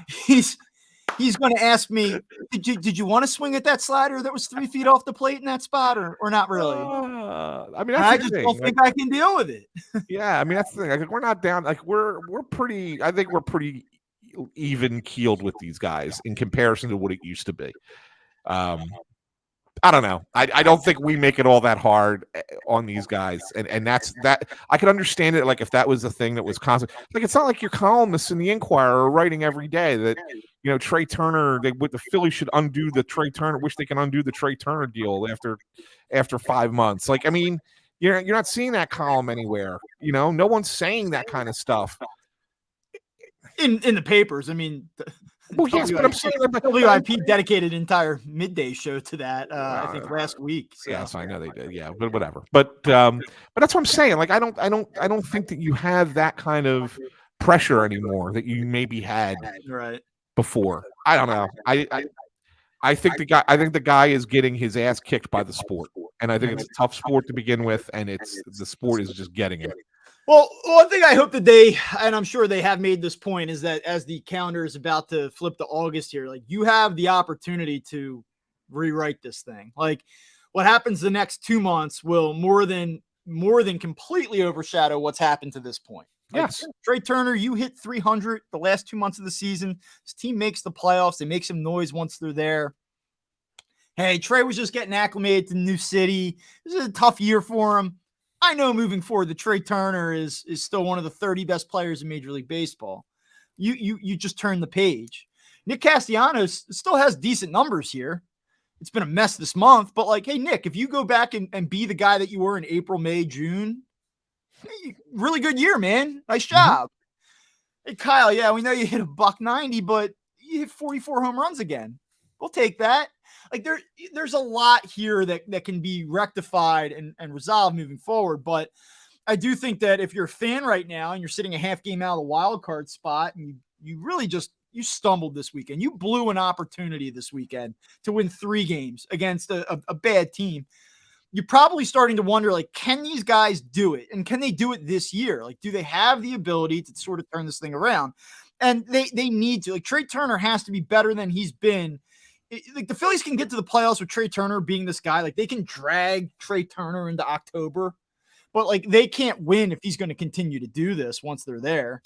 He's going to ask me, did you want to swing at that slider that was 3 feet off the plate in that spot, or not really? I mean, I just don't think I can deal with it. Yeah, I mean, that's the thing. Like, we're not down. Like, we're pretty. I think we're pretty even keeled with these guys in comparison to what it used to be. I don't know. I don't think we make it all that hard on these guys, and that's that. I could understand it, like, if that was the thing that was constant. Like, it's not like your columnists in the Inquirer are writing every day that Trey Turner. The Phillies should undo the Trey Turner. Wish they can undo the Trey Turner deal after 5 months. Like, I mean, you're not seeing that column anywhere. No one's saying that kind of stuff in the papers. I mean. Well, yes, but I'm saying WIP dedicated an entire midday show to that. I think last week. So. Yes, I know they did. Yeah, but whatever. But that's what I'm saying. Like, I don't think that you have that kind of pressure anymore that you maybe had before. I don't know. I think the guy is getting his ass kicked by the sport, and I think it's a tough sport to begin with, and the sport is just getting him. Well, one thing I hope that they, and I'm sure they have made this point, is that as the calendar is about to flip to August here, like, you have the opportunity to rewrite this thing. Like, what happens the next 2 months will more than completely overshadow what's happened to this point. Like, yes. Trey Turner, you hit 300 the last 2 months of the season. This team makes the playoffs. They make some noise once they're there. Hey, Trey was just getting acclimated to the new city. This is a tough year for him. I know moving forward, the Trey Turner is still one of the 30 best players in Major League Baseball. You just turn the page. Nick Castellanos still has decent numbers here. It's been a mess this month, but like, hey, Nick, if you go back and be the guy that you were in April, May, June, really good year, man. Nice job. Mm-hmm. Hey, Kyle, yeah, we know you hit $190, but you hit 44 home runs again. We'll take that. Like, there's a lot here that can be rectified and resolved moving forward. But I do think that if you're a fan right now and you're sitting a half game out of the wild card spot, and you really you stumbled this weekend, you blew an opportunity this weekend to win 3 games against a bad team. You're probably starting to wonder, like, can these guys do it? And can they do it this year? Like, do they have the ability to sort of turn this thing around? And they need to. Like, Trey Turner has to be better than he's been. Like, the Phillies can get to the playoffs with Trey Turner being this guy. Like, they can drag Trey Turner into October, but like, they can't win if he's going to continue to do this once they're there.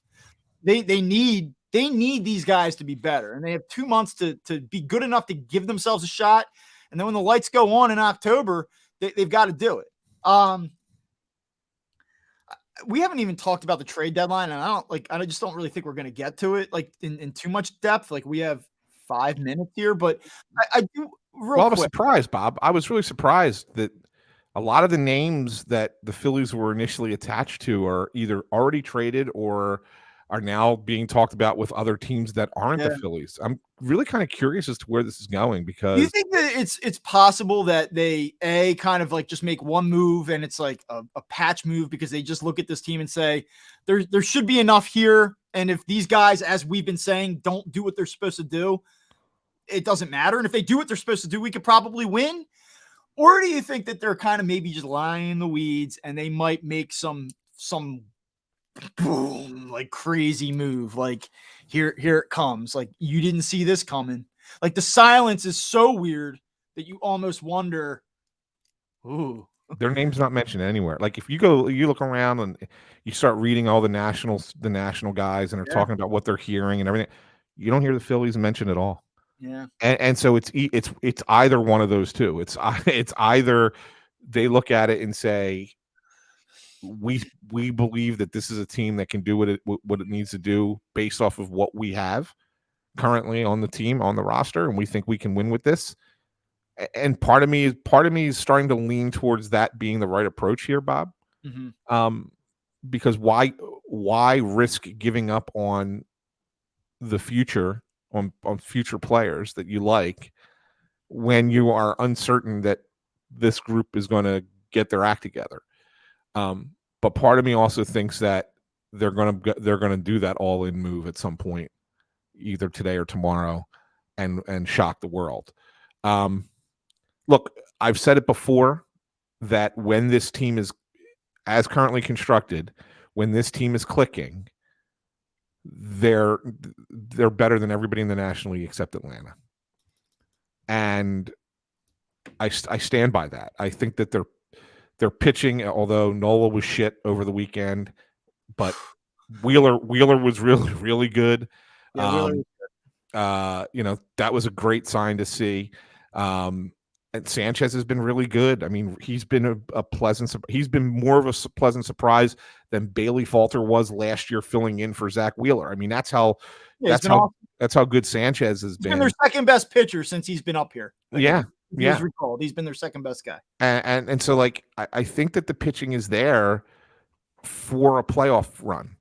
They need these guys to be better, and they have 2 months to be good enough to give themselves a shot. And then when the lights go on in October, they've got to do it. We haven't even talked about the trade deadline, and I just don't really think we're going to get to it like in too much depth. Like, we have 5 minutes here, but I do. I was surprised, Bob. I was really surprised that a lot of the names that the Phillies were initially attached to are either already traded or are now being talked about with other teams that aren't the Phillies. I'm really kind of curious as to where this is going, because do you think that it's possible that they kind of like just make one move and it's like a patch move because they just look at this team and say there should be enough here, and if these guys, as we've been saying, don't do what they're supposed to do, it doesn't matter. And if they do what they're supposed to do, we could probably win? Or do you think that they're kind of maybe just lying in the weeds and they might make some boom, like, crazy move? Like, here it comes. Like, you didn't see this coming. Like, the silence is so weird that you almost wonder, ooh. Their name's not mentioned anywhere. Like, if you look around and you start reading all the national guys and are talking about what they're hearing and everything, you don't hear the Phillies mentioned at all. Yeah. And so it's either one of those two. It's either they look at it and say, we believe that this is a team that can do what it needs to do based off of what we have currently on the team, on the roster, and we think we can win with this. And part of me is starting to lean towards that being the right approach here, Bob. Mm-hmm. Because why risk giving up on the future, on future players that you like, when you are uncertain that this group is going to get their act together? But part of me also thinks that they're going to do that all-in move at some point, either today or tomorrow, and shock the world. Look, I've said it before that when this team is as currently constructed, when this team is clicking, they're better than everybody in the National League except Atlanta. And I stand by that. I think that they're pitching, although Nola was shit over the weekend, but Wheeler was really, really good. Yeah, Wheeler. That was a great sign to see. And Sanchez has been really good. I mean, he's been he's been more of a pleasant surprise than Bailey Falter was last year filling in for Zach Wheeler. I mean, that's how good Sanchez has been. He's been their second best pitcher since he's been up here. Yeah. He was recalled. He's been their second best guy. And so, like, I think that the pitching is there for a playoff run.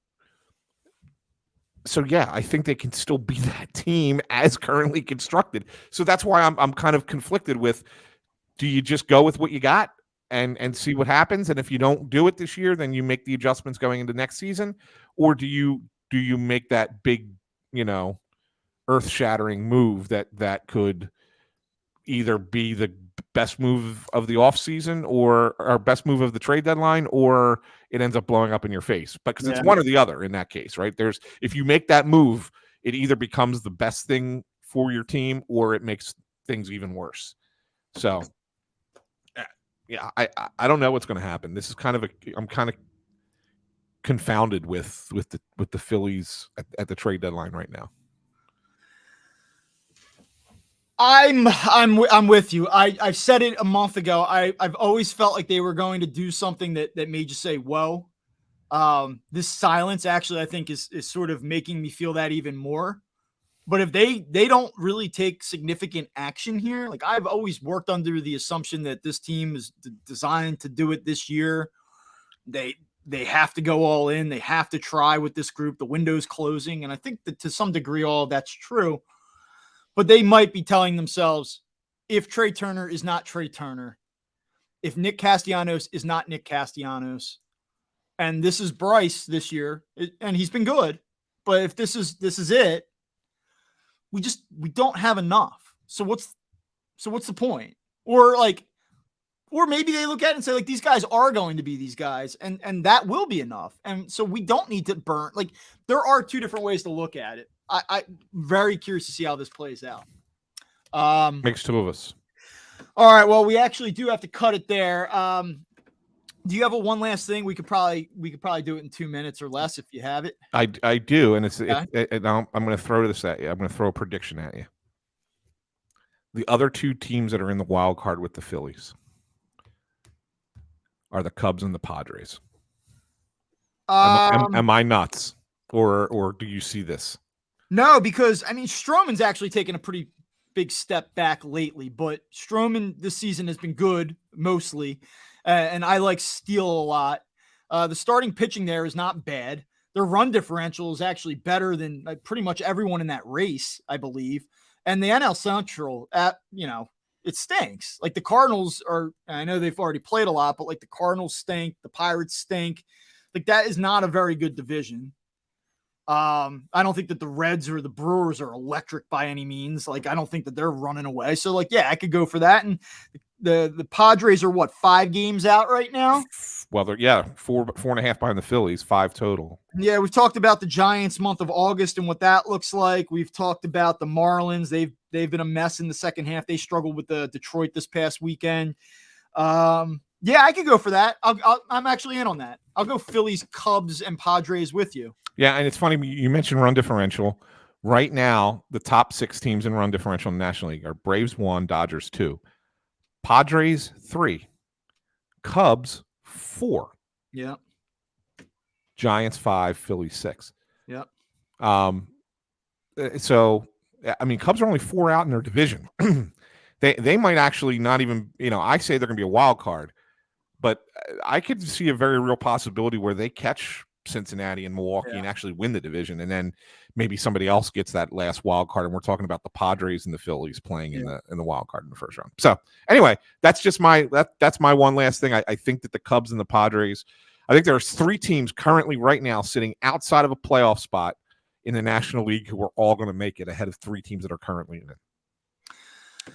So yeah, I think they can still be that team as currently constructed. So that's why I'm kind of conflicted with, do you just go with what you got and see what happens? And if you don't do it this year, then you make the adjustments going into next season, or do you make that big, earth-shattering move that could either be the best move of the offseason or best move of the trade deadline, or it ends up blowing up in your face? Because it's one or the other in that case, right? If you make that move, it either becomes the best thing for your team or it makes things even worse. So yeah, I don't know what's going to happen. This is I'm kind of confounded with the Phillies at the trade deadline right now. I'm with you. I've said it a month ago. I've always felt like they were going to do something that made you say, whoa. This silence actually, I think, is sort of making me feel that even more. But if they don't really take significant action here, like, I've always worked under the assumption that this team is designed to do it this year. They have to go all in. They have to try with this group. The window's closing. And I think that to some degree, all of that's true. But they might be telling themselves, if Trey Turner is not Trey Turner, if Nick Castellanos is not Nick Castellanos, and this is Bryce this year, and he's been good, but if this is it, we don't have enough. So what's the point? Or maybe they look at it and say, like, these guys are going to be these guys, and that will be enough. And so we don't need to burn. Like, there are two different ways to look at it. I'm very curious to see how this plays out. Makes two of us. All right. Well, we actually do have to cut it there. Do you have one last thing? We could probably do it in 2 minutes or less if you have it. I do, and I'm going to throw this at you. I'm going to throw a prediction at you. The other two teams that are in the wild card with the Phillies are the Cubs and the Padres. Am I nuts, or do you see this? No, because I mean, Stroman's actually taken a pretty big step back lately, but Stroman this season has been good mostly, and I like Steele a lot. The starting pitching there is not bad. Their run differential is actually better than pretty much everyone in that race, I believe. And the NL Central, it stinks. Like, the Cardinals are, I know they've already played a lot, but like, the Cardinals stink, the Pirates stink. Like, that is not a very good division. I don't think that the Reds or the Brewers are electric by any means. Like, I don't think that they're running away. So, like, yeah, I could go for that. And the Padres are 5 games out right now? Well, they're 4.5 behind the Phillies, 5 total. Yeah, we've talked about the Giants month of August and what that looks like. We've talked about the Marlins. They've been a mess in the second half. They struggled with the Detroit this past weekend. Yeah, I could go for that. I'm actually in on that. I'll go Phillies, Cubs, and Padres with you. Yeah, and it's funny you mentioned run differential. Right now, the top 6 teams in run differential in the National League are Braves 1, Dodgers 2, Padres 3, Cubs 4, Yeah. Giants 5, Phillies 6. Yeah. So, I mean, Cubs are only 4 out in their division. They might actually not even, I say they're going to be a wild card, but I could see a very real possibility where they catch Cincinnati and Milwaukee and actually win the division, and then maybe somebody else gets that last wild card. And we're talking about the Padres and the Phillies playing in the wild card in the first round. So anyway, that's just that's my one last thing. I think that the Cubs and the Padres, I think there's 3 teams currently right now sitting outside of a playoff spot in the National League who are all going to make it ahead of 3 teams that are currently in it.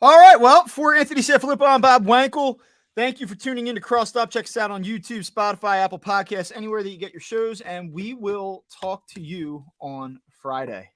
All right. Well, for Anthony Sanfilippo, I'm Bob Wankel. Thank you for tuning in to Crossed Up. Check us out on YouTube, Spotify, Apple Podcasts, anywhere that you get your shows, and we will talk to you on Friday.